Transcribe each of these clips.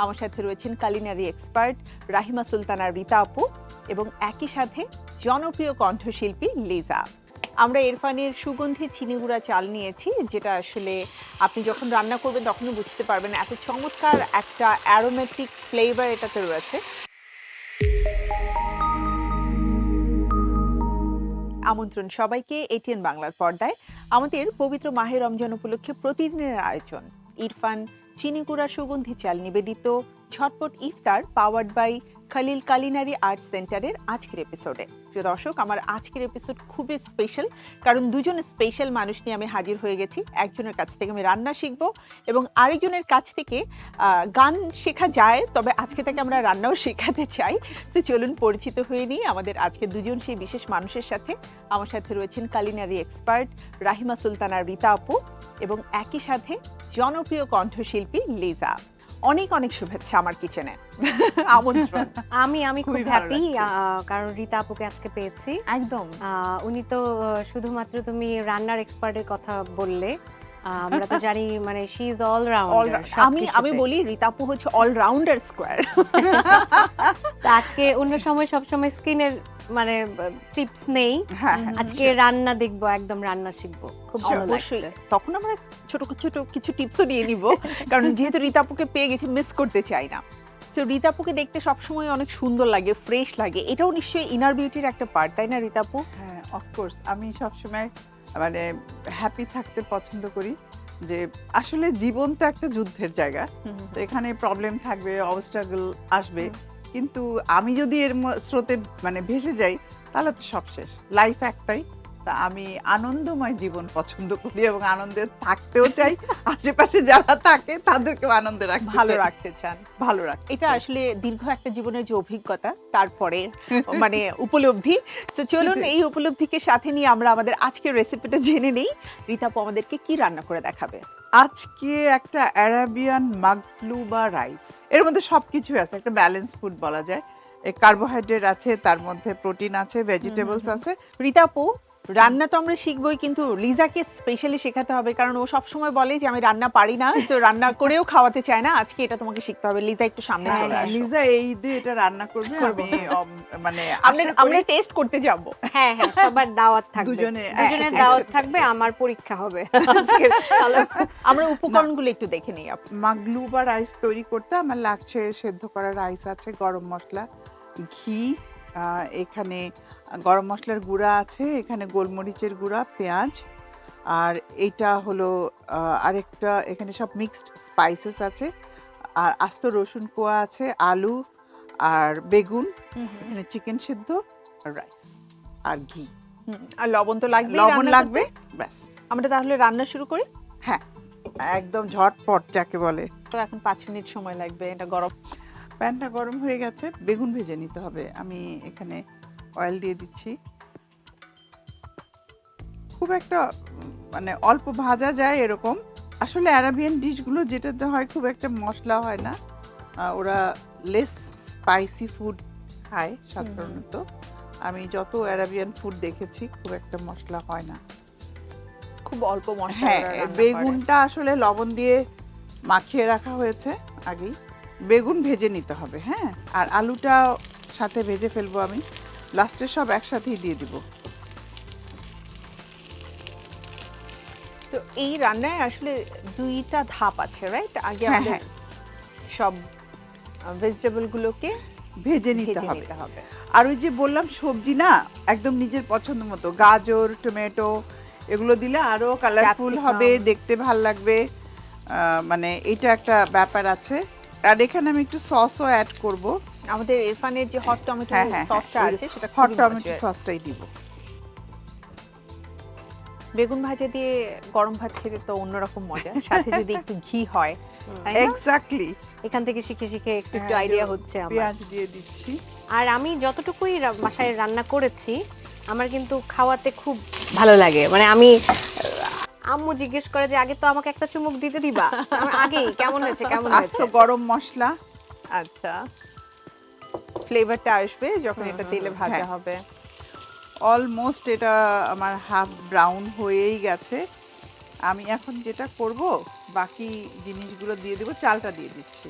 আমার সাথে রয়েছেন কালিনারি এক্সপার্ট রাহিমা সুলতানা রীতা আপু এবং একই সাথে জনপ্রিয় কণ্ঠশিল্পী লিজা। আমরা ইরফানের সুগন্ধি চিনিগুড়া চাল নিয়েছি, যেটা আসলে আপনি যখন রান্না করবেন তখনও বুঝতে পারবেন এত চমৎকার একটা অ্যারোমেটিক ফ্লেভার এটাতে রয়েছে। আমন্ত্রণ সবাইকে এটিএন বাংলার পর্দায় আমাদের পবিত্র মাহে রমজান উপলক্ষে প্রতিদিনের আয়োজন ইরফান চিনিগুড়া সুগন্ধি চাল নিবেদিত ঝটপট ইফতার powered by Khalil culinary art সেন্টারের আজকের এপিসোডে। প্রিয় দর্শক, আমার আজকের এপিসোড খুবই স্পেশাল, কারণ দুজন স্পেশাল মানুষ নিয়ে আমি হাজির হয়ে গেছি। একজনের কাছ থেকে আমি রান্না শিখব এবং আরেকজনের কাছ থেকে গান শেখা যায়, তবে আজকে থেকে আমরা রান্নাও শেখাতে চাই। তো চলুন পরিচিত হয়ে নিই আমাদের আজকে দুজন সেই বিশেষ মানুষের সাথে। আমার সাথে রয়েছেন কালিনারি এক্সপার্ট রাহিমা সুলতানা রীতা আপু এবং একই সাথে জনপ্রিয় কণ্ঠশিল্পী লিজা। অনেক অনেক শুভেচ্ছা আমার কিচেনে। আমন্ত্রণ। আমি খুব হ্যাপি, কারণ রীতা আপুকে আজকে পেয়েছি। একদম উনি তো শুধুমাত্র তুমি রান্নার এক্সপার্টের কথা বললে, আমরা তো জানি মানে শি ইজ অল রাউন্ডার। আমি বলি রীতা আপু হচ্ছে অলরাউন্ডার স্কোয়ার। আজকে অন্য সময় সব সময় স্কিনের মানে টিপস নেই, আজকে রান্না দেখবো, একদম রান্না শিখবো। খুব ভালো লাগছে। তখন আমরা ছোট ছোট কিছু টিপসও নিয়ে নিব, কারণ যেহেতু রীতা আপুকে পেয়ে গেছি মিস করতে চাই না। তো রীতা আপুকে দেখতে সবসময় অনেক সুন্দর লাগে, ফ্রেশ লাগে। এটাও নিশ্চয়ই ইনার বিউটির একটা পার্ট, তাই না রীতা আপু? হ্যাঁ, অফকোর্স। আমি সবসময় মানে হ্যাপি থাকতে পছন্দ করি। যে আসলে জীবন তো একটা যুদ্ধের জায়গা, তো এখানে প্রবলেম থাকবে, অবস্ট্রাগল আসবে, কিন্তু আমি যদি এর স্রোতে মানে ভেসে যাই তাহলে তো সব শেষ। লাইফ একটাই, তা আমি আনন্দময় জীবন পছন্দ করি এবং আনন্দে থাকতেও চাই। আশেপাশে যারা থাকে তাদেরকেও আনন্দে ভালো রাখতে চান। ভালো রাখ, এটা আসলে দীর্ঘ একটা জীবনের যে অভিজ্ঞতা, তারপরে মানে উপলব্ধি। তো চলুন এই উপলব্ধিকে সাথে নিয়ে আমরা আমাদের আজকের রেসিপিটা জেনে নেই। রীতা আপু আমাদেরকে কি রান্না করে দেখাবে? আজকে একটা অ্যারাবিয়ান মাগলুবা রাইস। এর মধ্যে সবকিছু আছে, একটা ব্যালেন্স ফুড বলা যায়। কার্বোহাইড্রেট আছে, তার মধ্যে প্রোটিন আছে, ভেজিটেবলস আছে। রীতা আপু, রান্না তো আমরা শিখবই, কিন্তু লিজাকে স্পেশালি শেখাতে হবে, কারণ ও সবসময় বলে যে আমি রান্না পারি না, তো রান্না করেও খাওয়াতে চায় না। আজকে এটা তোমাকে শিখতে হবে। লিজা একটু সামনে চলে আসো। লিজা এই দিয়ে এটা রান্না করবে, আমি মানে আমরা টেস্ট করতে যাব। হ্যাঁ হ্যাঁ, সবার দাওয়াত থাকবে, দুজনের দাওয়াত থাকবে, আমার পরীক্ষা হবে আজকে। আমরা উপকরণগুলো একটু দেখে নিই। মাগলুবা রাইস তৈরি করতে আমার লাগছে সেদ্ধ করা রাইস আছে, গরম মশলা, ঘি, এখানে গরম মশলার গুঁড়া আছে, এখানে গোলমরিচের গুঁড়া, পেঁয়াজ, আর এইটা হলো আরেকটা, এখানে সব মিক্সড স্পাইসেস আছে, আর আস্ত রসুন কোয়া আছে, আলু আর বেগুন, এখানে চিকেন সিদ্ধ, আর রাইস আর ঘি, আর লবণ তো লাগবে, লবণ লাগবে, ব্যাস। আমরা তাহলে রান্না শুরু করি। হ্যাঁ, একদম ঝটপট যাকে বলে। তো এখন 5 মিনিট সময় লাগবে। এটা গরম, প্যানটা গরম হয়ে গেছে, বেগুন ভেজে নিতে হবে। আমি এখানে অয়েল দিয়ে দিচ্ছি। খুব একটা মানে অল্প ভাজা যায় এরকম। আসলে অ্যারাবিয়ান ডিশগুলো যেটাতে হয় খুব একটা মশলা হয় না, ওরা লেস স্পাইসি ফুড খায় সাধারণত। আমি যত অ্যারাবিয়ান ফুড দেখেছি খুব একটা মশলা হয় না, খুব অল্প মশলা। হ্যাঁ, বেগুনটা আসলে লবণ দিয়ে মাখিয়ে রাখা হয়েছে আগেই। বেগুন ভেজে নিতে হবে, হ্যাঁ, আর আলুটা সাথে ভেজে ফেলবো আমি। লাস্টে সব একসাথেই দিয়ে দিব। তো এই রান্নায় আসলে 2টা ধাপ আছে, রাইট? আগে হ্যাঁ, আমাদের সব ভেজিটেবল গুলোকে ভেজে নিতে হবে। আর ওই যে বললাম সবজি না, একদম নিজের পছন্দ মতো, গাজর, টমেটো এগুলো দিলে আরো কালারফুল হবে, দেখতে ভাল লাগবে। মানে এটা একটা ব্যাপার আছে। আর এখানে আমি একটু সসও অ্যাড করব। আমাদের ইরফানের যে হট টমেটো সসটা আছে, সেটা হট টমেটো সসটাই দিব। বেগুন ভাজা দিয়ে গরম ভাত খেতে তো অন্যরকম মজা, সাথে যদি একটু ঘি হয়। এক্স্যাক্টলি, এখান থেকে শিখে শিখে একটু আইডিয়া হচ্ছে আমার। পেঁয়াজ দিয়ে দিচ্ছি। আর আমি যতটুকুই বাসায় রান্না করেছি, আমার কিন্তু খাওয়াতে খুব ভালো লাগে। মানে আমি, আম্মু জিজ্ঞেস করে যে আগে তো আমাকে একটা চুমুক দিতে দিবা, আগে কেমন হয়েছে কেমন হয়েছে। গরম মশলা, আচ্ছা, ফ্লেভারটা আসবে যখন এটা তেলে ভাজা হবে। অলমোস্ট এটা আমার হাফ ব্রাউন হয়েই গেছে। আমি এখন যেটা করব, বাকি জিনিসগুলো দিয়ে দেব। চালটা দিয়ে দিচ্ছি।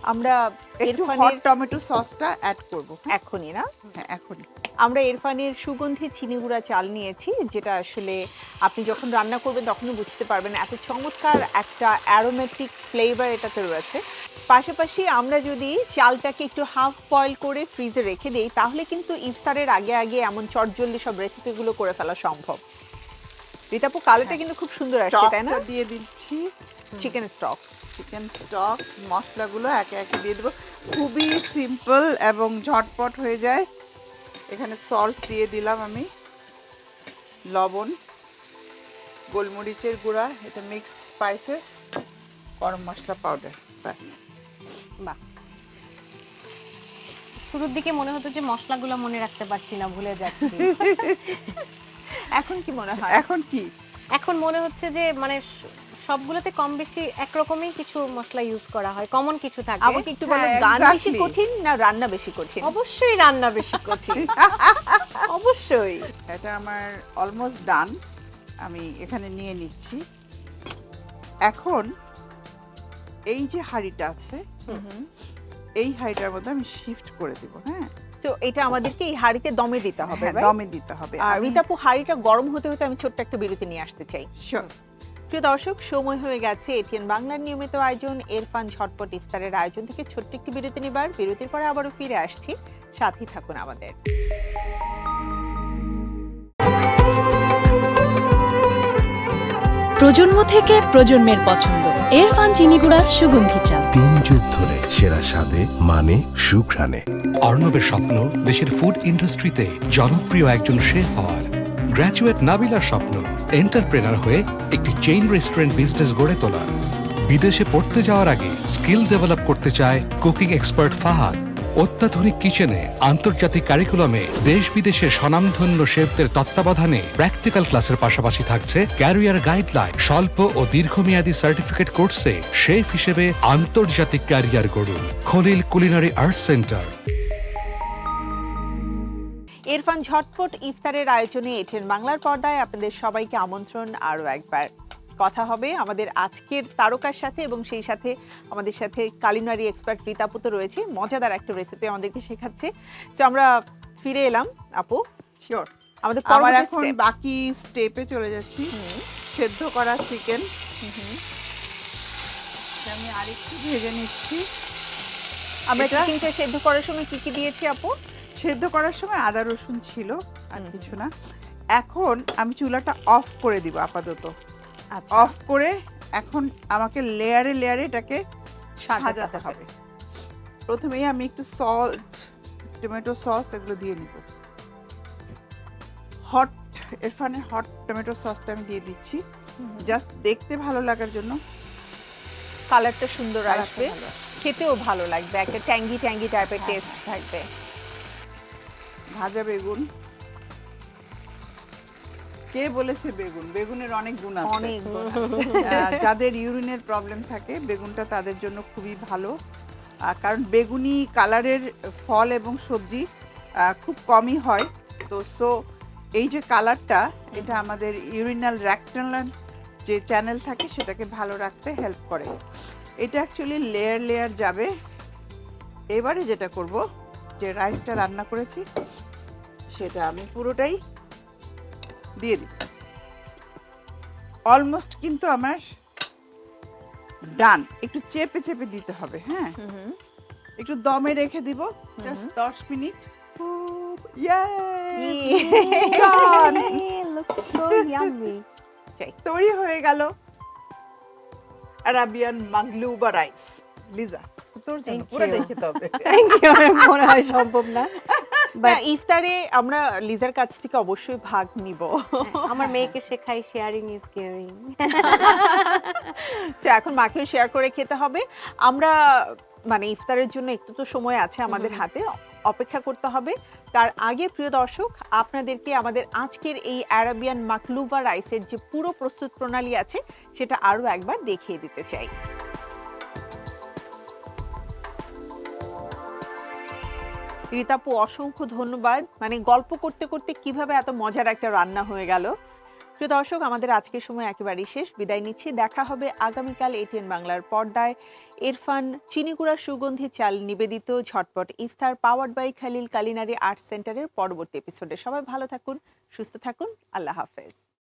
আমরা একটু হট ইরফানের টমেটো সসটা অ্যাড করব। এখনই না, হ্যাঁ এখনই। আমরা ইরফানের সুগন্ধি চিনি গুঁড়া চাল নিয়েছি, যেটা আসলে আপনি যখন রান্না করবেন তখনই বুঝতে পারবেন এত চমৎকার একটা অ্যারোমেটিক ফ্লেভার এটাতে রয়েছে। পাশাপাশি আমরা যদি চালটাকে একটু হাফ বয়েল করে ফ্রিজে রেখে দিই তাহলে কিন্তু ইফতারের আগে আগে এমন চটজলদি সব রেসিপিগুলো করে ফেলা সম্ভব। রিতাপু, কালারটা কিন্তু খুব সুন্দর আসছে, তাই না? স্টকটা দিয়ে দিচ্ছি, চিকেন স্টক। চিকেন স্টক, মশলাগুলো একে একে দিয়ে দেবো। খুবই সিম্পল এবং ঝটপট হয়ে যায়। এখানে সল্ট দিয়ে দিলাম আমি, লবণ, গোলমরিচের গুঁড়া, এটা মিক্সড স্পাইসেস, গরম মশলা পাউডার, ব্যাস। বাহ, শুরুর দিকে মনে হতো যে মশলাগুলো মনে রাখতে পারছি না, ভুলে যাচ্ছি। এখন কি মনে হয়? এখন কি? এখন মনে হচ্ছে যে মানে সবগুলোতে কম বেশি একরকমই কিছু মশলা ইউজ করা হয়, কমন কিছু থাকে। আমাকে একটু বলো, হ্যাঁ, গান বেশি exactly. কঠিন না রান্না বেশি কঠিন? অবশ্যই রান্না বেশি কঠিন, অবশ্যই। এটা আমার অলমোস্ট ডান, আমি এখানে নিয়ে নিচ্ছি। এখন এই যে হাঁড়িটা আছে, এই হাঁড়িটার মধ্যে আমি শিফট করে দিব। হ্যাঁ, তো এটা আমাদেরকে এই হাঁড়িতে দমে দিতে হবে, হ্যাঁ, right? দমে দিতে হবে। আর রিতাপু, হাঁড়িটা গরম হতে হতে আমি ছোট্ট একটা বিরতি নিয়ে আসতে চাই। Sure. প্রিয় দর্শক, সময় হয়ে গেছে এটিএন বাংলার নিয়মিত আয়োজন ইরফান ঝটপট ইফতারের আয়োজন থেকে ছোট্ট একটি বিরতি নিবার। বিরতির পরে আবারও ফিরে আসছি, সাথেই থাকুন আমাদের। প্রজন্ম থেকে প্রজন্মের পছন্দ ইরফান চিনি গুঁড়ার সুগন্ধি চা। 3 যুগ ধরে সেরা স্বাদে, মানে, সুঘ্রাণে। অর্ণবের স্বপ্ন দেশের ফুড ইন্ডাস্ট্রিতে জনপ্রিয় একজন শেফ হওয়ার। গ্র্যাজুয়েট নাবিলার স্বপ্ন এন্টারপ্রেনার হয়ে একটি চেইন রেস্টুরেন্ট বিজনেস গড়ে তোলা। বিদেশে পড়তে যাওয়ার আগে স্কিল ডেভেলপ করতে চায় কুকিং এক্সপার্ট ফাহাদ। অত্যাধুনিক কিচেনে, আন্তর্জাতিক কারিকুলামে দেশ বিদেশের স্বনামধন্য শেফদের তত্ত্বাবধানে প্র্যাকটিক্যাল ক্লাসের পাশাপাশি থাকছে ক্যারিয়ার গাইডলাইন। স্বল্প ও দীর্ঘমেয়াদী সার্টিফিকেট কোর্সে শেফ হিসেবে আন্তর্জাতিক ক্যারিয়ার গড়ুন। Khalil culinary arts centre. Irfan ঝটপট ইফতারের আয়োজনে এটিএন বাংলার পর্দায় আপনাদের সবাইকে আমন্ত্রণ। আরও একবার কথা হবে আমাদের আজকের তারকার সাথে, এবং সেই সাথে আমাদের সাথে কালিনারি এক্সপার্ট রিতাপু তো রয়েছে, মজাদার একটা রেসিপি আমাদেরকে শেখাচ্ছে। তো আমরা ফিরে এলাম আপু, শিওর। আমাদের আবার পরবর্তী এখন step। বাকি স্টেপে চলে যাচ্ছি। সেদ্ধ করা চিকেন আমি আরেকটু ভেজে নিচ্ছি। আমরা এটা- চিকেনটা সেদ্ধ করার সময় কি কি দিয়েছি আপু? সেদ্ধ করার সময় আদা রসুন ছিল, আর কিছু না। এখন আমি চুলাটা অফ করে দিব আপাতত। আচ্ছা, অফ করে এখন আমাকে লেয়ারে লেয়ারে এটাকে সাজাতে সাজাতে হবে। হবে। প্রথমেই আমি একটু সল্ট, টমেটো সস এগুলো দিয়ে নিব। হট, ইরফানের হট টমেটো সসটা আমি দিয়ে দিচ্ছি, জাস্ট দেখতে ভালো লাগার জন্য। কালারটা সুন্দর কালারটা আসবে, ভালো। খেতেও ভালো লাগবে, একটা ট্যাঙ্গি ট্যাঙ্গি টাইপের হ্যাঁ, টেস্ট থাকবে। ভাজা বেগুন, কে বলেছে বেগুন? বেগুনের অনেক গুণ আছে। অনেক গুণ। যাদের ইউরিনের প্রবলেম থাকে বেগুনটা তাদের জন্য খুবই ভালো, কারণ বেগুনি কালারের ফল এবং সবজি খুব কমই হয়। তো সো এই যে কালারটা, এটা আমাদের ইউরিনাল র্যাকটানাল যে চ্যানেল থাকে সেটাকে ভালো রাখতে হেল্প করে। এটা অ্যাকচুয়ালি লেয়ার লেয়ার যাবে। এবারে যেটা করব, যে রাইসটা রান্না করেছি সেটা আমি পুরোটাই দিয়ে দিই। অলমোস্ট কিন্তু আমার ডান। একটু চেপে চেপে দিতে হবে। হ্যাঁ, একটু দমে রেখে দিব just 10 minute. Looks so yummy. তৈরি হয়ে গেল আরাবিয়ান মাগলুবা রাইস। লিজা, তোর জন্য Thank পুরোটাই you. খেতে হবে। থ্যাংক ইউ, মনে হয় সম্ভব না। না, ইফতারে আমরা লিজার কাছ থেকে অবশ্যই ভাগ নিব। আমার মেয়েকে শেখাই শেয়ারিং ইজ কেয়ারিং। তো এখন মাকেও শেয়ার করে খেতে হবে। আমরা মানে ইফতারের জন্য একটু তো সময় আছে আমাদের হাতে, অপেক্ষা করতে হবে। তার আগে প্রিয় দর্শক, আপনাদেরকে আমাদের আজকের এই আরাবিয়ান মাকলুবা রাইসের যে পুরো প্রস্তুত প্রণালী আছে সেটা আরো একবার দেখিয়ে দিতে চাই। রিতাপু, অসংখ্য ধন্যবাদ। মানে গল্প করতে করতে কিভাবে এত মজার একটা রান্না হয়ে গেল। প্রিয় দর্শক, আমাদের আজকের সময় একেবারেই শেষ। বিদায় নিচ্ছি। দেখা হবে আগামীকাল এটিএন বাংলার পর্দায়। ইরফান চিনিগুড়া সুগন্ধি চাল নিবেদিত ঝটপট ইফতার powered by Khalil culinary art সেন্টারের পরবর্তী এপিসোডে। সবাই ভালো থাকুন, সুস্থ থাকুন। আল্লাহ হাফেজ।